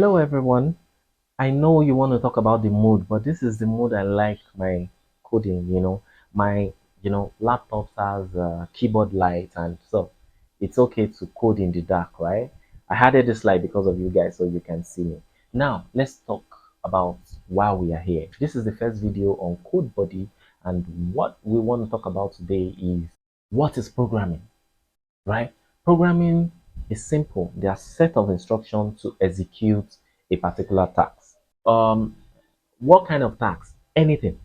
Hello everyone. I know you want to talk about the mood, but this is the mood I like my coding, My, laptop has keyboard light and so it's okay to code in the dark, right? I added this light because of you guys so you can see me. Now, let's talk about why we are here. This is the first video on code body, and what we want to talk about today is what is programming, right? Programming is simple. There are set of instructions to execute a particular task. Um, what kind of task? Anything.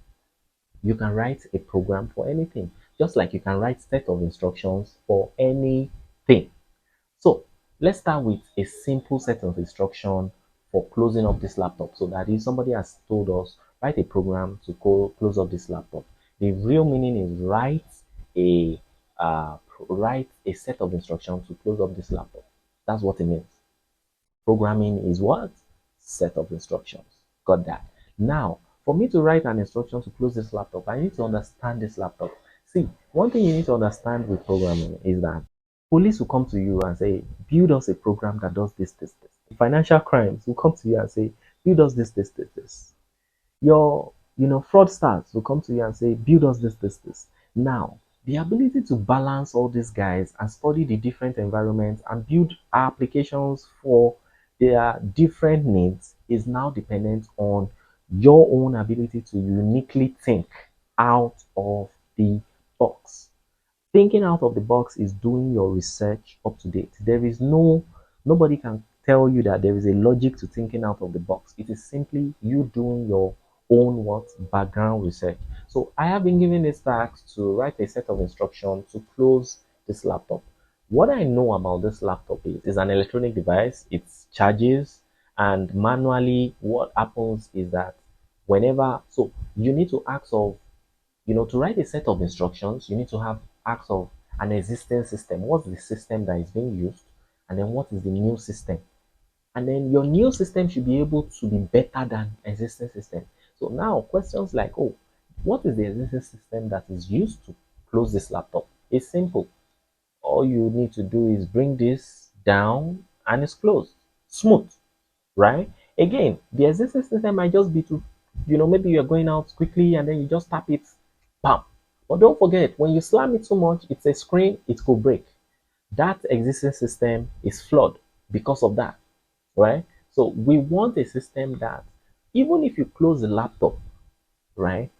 You can write a program for anything, just like you can write set of instructions for anything. So let's start with a simple set of instruction for closing up this laptop. So that if somebody has told us write a program to close up this laptop, the real meaning is a write a set of instructions to close up this laptop. That's what it means. Programming is what? Set of instructions. Got that? Now, for me to write an instruction to close this laptop, I need to understand this laptop. See, one thing you need to understand with programming is that police will come to you and say, build us a program that does this, this, this. Financial crimes will come to you and say, build us this, this, this, this. Your, fraudsters will come to you and say, build us this, this, this. Now, the ability to balance all these guys and study the different environments and build applications for their different needs is now dependent on your own ability to uniquely think out of the box. Thinking out of the box is doing your research up to date. Nobody can tell you that there is a logic to thinking out of the box. It is simply you doing your own what background research. So I have been given this task to write a set of instructions to close this laptop. What I know about this laptop is an electronic device. It charges, and manually what happens is that whenever, so you need to ask of, to write a set of instructions, you need to have acts of an existing system. What's the system that is being used? And then what is the new system? And then your new system should be able to be better than existing system. So now questions like, oh, what is the existing system that is used to close this laptop? It's simple. All you need to do is bring this down and it's closed. Smooth, right? Again, the existing system might just be to, maybe you're going out quickly and then you just tap it, bam. But don't forget, when you slam it so much, it's a screen, it could break. That existing system is flawed because of that, right? So we want a system that even if you close the laptop, right,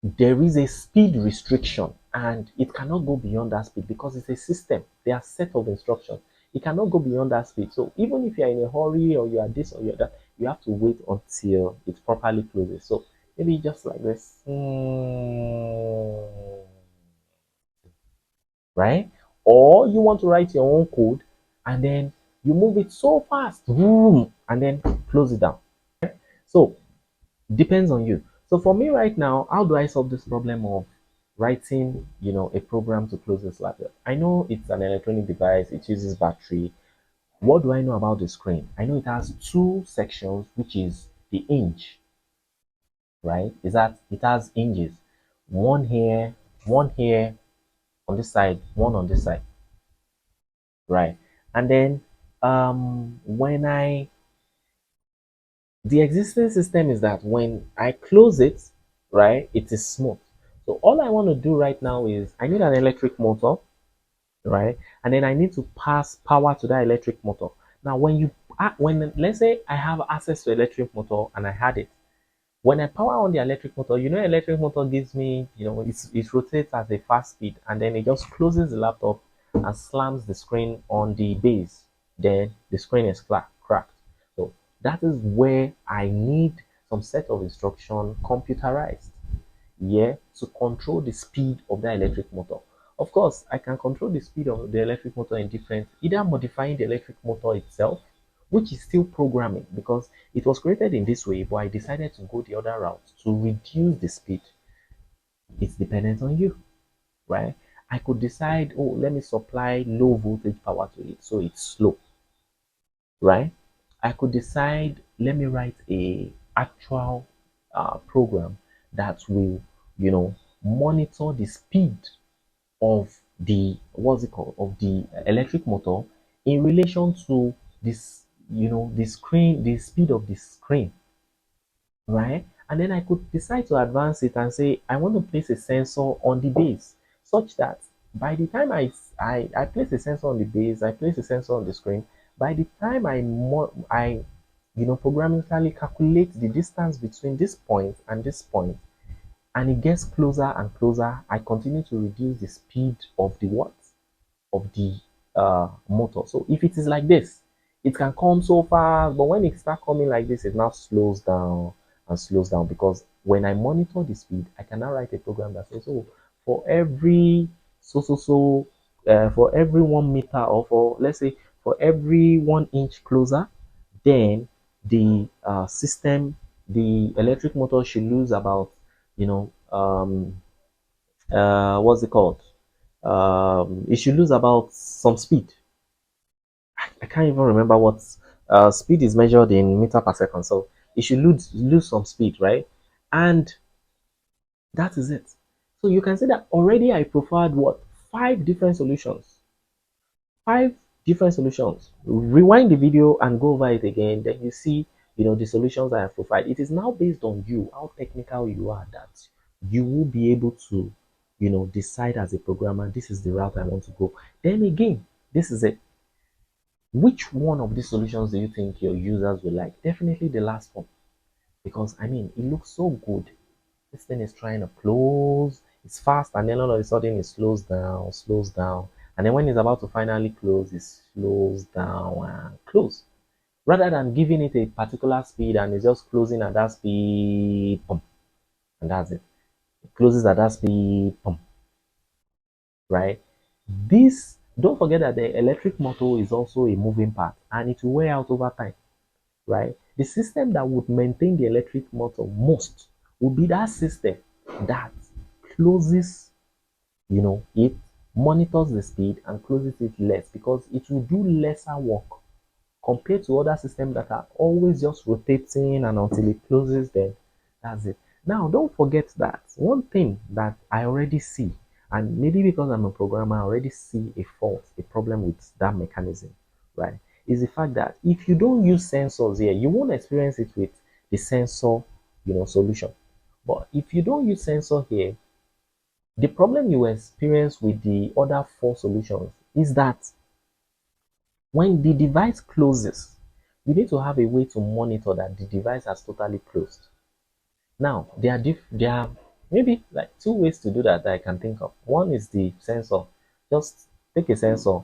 there is a speed restriction and it cannot go beyond that speed because it's a system. There are set of instructions. It cannot go beyond that speed. So even if you're in a hurry or you are this or you are that, you have to wait until it properly closes. So maybe just like this, right? Or you want to write your own code and then you move it so fast, boom, and then close it down. So depends on you. So for me right now, how do I solve this problem of writing, a program to close this laptop? I know it's an electronic device, it uses battery. What do I know about the screen? I know it has two sections, which is the hinge, right? Is that it has hinges, one here on this side, one on this side, right? And then when I the existing system is that when I close it, right, it is smooth. So all I want to do right now is I need an electric motor, right? And then I need to pass power to that electric motor. Now, when let's say I have access to electric motor and I had it, when I power on the electric motor, electric motor gives me, it rotates at a fast speed and then it just closes the laptop and slams the screen on the base. Then the screen is cracked. So that is where I need some set of instruction computerized, yeah, to control the speed of the electric motor. Of course, I can control the speed of the electric motor in different, either modifying the electric motor itself, which is still programming because it was created in this way, but I decided to go the other route to reduce the speed. It's dependent on you, right? I could decide, oh, let me supply low voltage power to it, so it's slow, right? I could decide, let me write a actual program that will, monitor the speed of the what's it called of the electric motor in relation to this the screen, the speed of the screen, right? And then I could decide to advance it and say, I want to place a sensor on the base such that by the time I place a sensor on the base, I place a sensor on the screen, by the time I programmatically calculate the distance between this point and this point, and it gets closer and closer, I continue to reduce the speed of the what? Of the motor. So if it is like this, it can come so fast, but when it starts coming like this, it now slows down and slows down, because when I monitor the speed, I can now write a program that says, oh, for every for every 1 meter, or for, let's say, for every 1 inch closer, then the system, the electric motor should lose about, what's it called? It should lose about some speed. I can't even remember what speed is measured in meter per second. So it should lose some speed, right? And that is it. So you can see that already I preferred what? Five different solutions. Five different solutions. Rewind the video and go over it again. Then you see, the solutions I have provided. It is now based on you, how technical you are, that you will be able to, decide as a programmer, this is the route I want to go. Then again, this is it. Which one of these solutions do you think your users will like? Definitely the last one. Because I mean, it looks so good. This thing is trying to close, it's fast, and then all of a sudden it slows down. And then when it's about to finally close, it slows down and close. Rather than giving it a particular speed and it's just closing at that speed, pump, and that's it. It closes at that speed, pump, right? This, don't forget that the electric motor is also a moving part and it will wear out over time, right? The system that would maintain the electric motor most would be that system that closes, it monitors the speed and closes it less, because it will do lesser work compared to other systems that are always just rotating, and until it closes, then that's it. Now, don't forget that one thing that I already see, and maybe because I'm a programmer, I already see a fault, a problem with that mechanism, right? Is the fact that if you don't use sensors here, you won't experience it with the sensor, solution. But if you don't use sensor here, the problem you experience with the other four solutions is that when the device closes, you need to have a way to monitor that the device has totally closed. Now, there are maybe like two ways to do that I can think of. One is the sensor. Just take a sensor,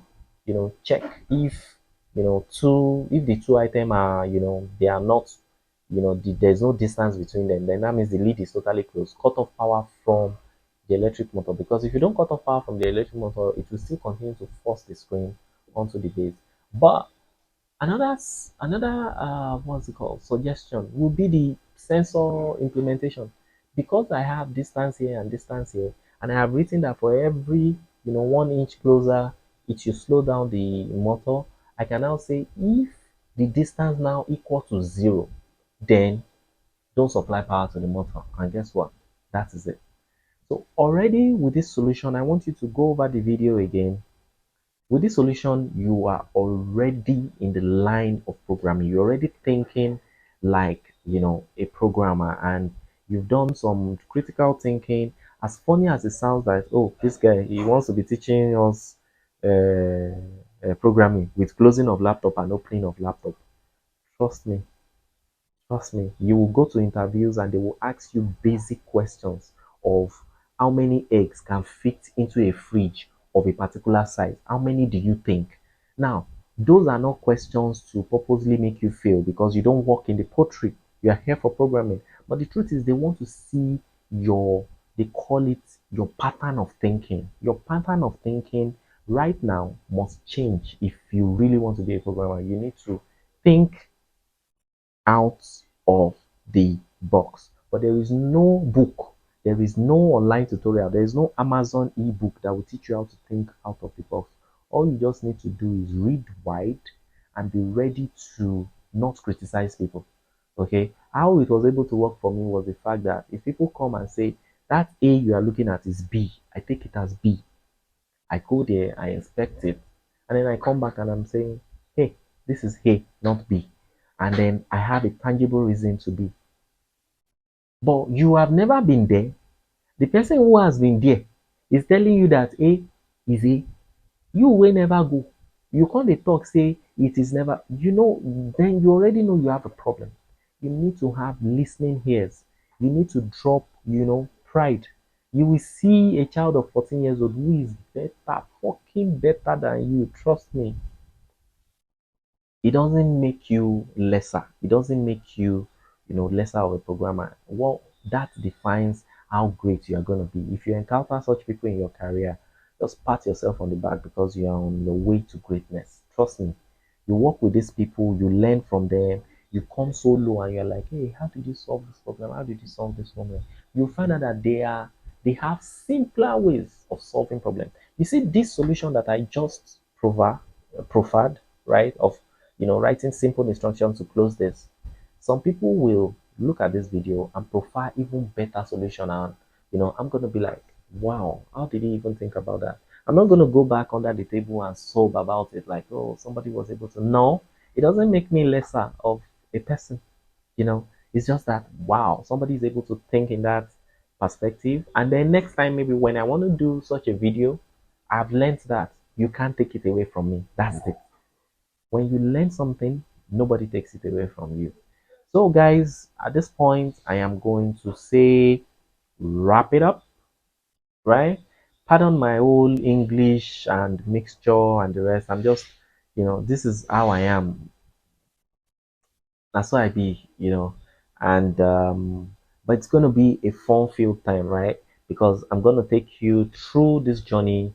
check if if the two items are, they are not, there's no distance between them, then that means the lead is totally closed. Cut off power from the electric motor, because if you don't cut off power from the electric motor, it will still continue to force the screen onto the base. But another what's it called, suggestion would be the sensor implementation. Because I have distance here and distance here, and I have written that for every 1 inch closer, it should slow down the motor. I can now say if the distance now equal to 0, then don't supply power to the motor, and guess what, that is it. So already with this solution, I want you to go over the video again. With this solution, you are already in the line of programming. You're already thinking like, a programmer, and you've done some critical thinking. As funny as it sounds, that, oh, this guy, he wants to be teaching us programming with closing of laptop and opening of laptop. Trust me, trust me, you will go to interviews and they will ask you basic questions of how many eggs can fit into a fridge of a particular size. How many do you think? Now, those are not questions to purposely make you fail, because you don't work in the poultry. You are here for programming. But the truth is, they want to see they call it your pattern of thinking. Your pattern of thinking right now must change if you really want to be a programmer. You need to think out of the box. But there is no book, there is no online tutorial, there is no Amazon ebook that will teach you how to think out of the box. All you just need to do is read wide and be ready to not criticize people. Okay, how it was able to work for me was the fact that if people come and say that A you are looking at is B, I take it as B. I go there, I inspect it, and then I come back and I'm saying, hey, This is A, not B. And then I have a tangible reason to be. But you have never been there. The person who has been there is telling you that A is A. You will never go. You can't dey talk say it is never, then you already know you have a problem. You need to have listening ears. You need to drop, pride. You will see a child of 14 years old who is better, fucking better than you. Trust me. It doesn't make you lesser. It doesn't make you, lesser of a programmer. Well, that defines how great you are going to be. If you encounter such people in your career, just pat yourself on the back because you are on the way to greatness. Trust me. You work with these people, you learn from them, you come so low and you're like, hey, how did you solve this problem? How did you solve this problem? You'll find out that they have simpler ways of solving problems. You see, this solution that I just proffered, right? Of writing simple instructions to close this. Some people will look at this video and profile even better solution, and I'm gonna be like, wow, how did he even think about that? I'm not gonna go back under the table and sob about it like, oh, somebody was able to. No, it doesn't make me lesser of a person. It's just that wow, somebody is able to think in that perspective. And then next time, maybe when I want to do such a video, I've learned that you can't take it away from me. That's it. When you learn something, nobody takes it away from you. So, guys, at this point, I am going to say wrap it up, right? Pardon my whole English and mixture and the rest. I'm just, this is how I am. That's why I be, and but it's gonna be a fun-filled time, right? Because I'm gonna take you through this journey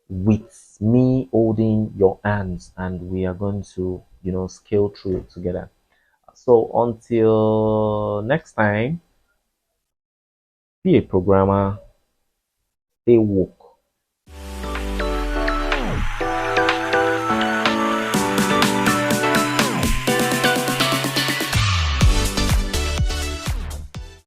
with me holding your hands, and we are going to, scale through it together. So until next time, be a programmer, stay woke.